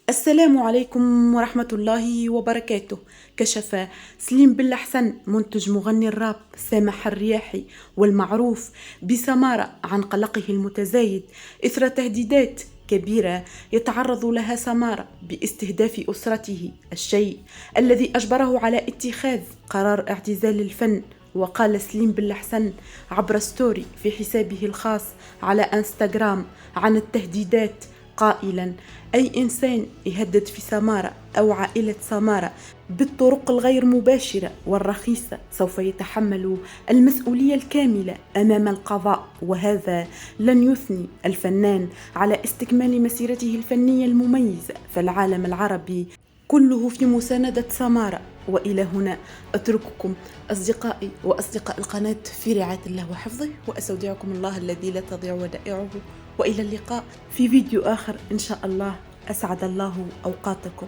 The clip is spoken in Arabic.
السلام عليكم ورحمة الله وبركاته. كشف سليم بالحسن منتج مغني الراب سامح الرياحي والمعروف بسمارة عن قلقه المتزايد إثر تهديدات كبيرة يتعرض لها سمارة باستهداف أسرته، الشيء الذي أجبره على اتخاذ قرار اعتزال الفن. وقال سليم بالحسن عبر ستوري في حسابه الخاص على انستغرام عن التهديدات قائلا: أي إنسان يهدد في سمارة أو عائلة سمارة بالطرق الغير مباشرة والرخيصة سوف يتحمل المسؤولية الكاملة أمام القضاء. وهذا لن يثني الفنان على استكمال مسيرته الفنية المميزة، فالعالم العربي كله في مساندة سمارة. وإلى هنا أترككم أصدقائي وأصدقاء القناة في رعاية الله وحفظه، وأستودعكم الله الذي لا تضيع ودائعه، وإلى اللقاء في فيديو آخر إن شاء الله. أسعد الله أوقاتكم.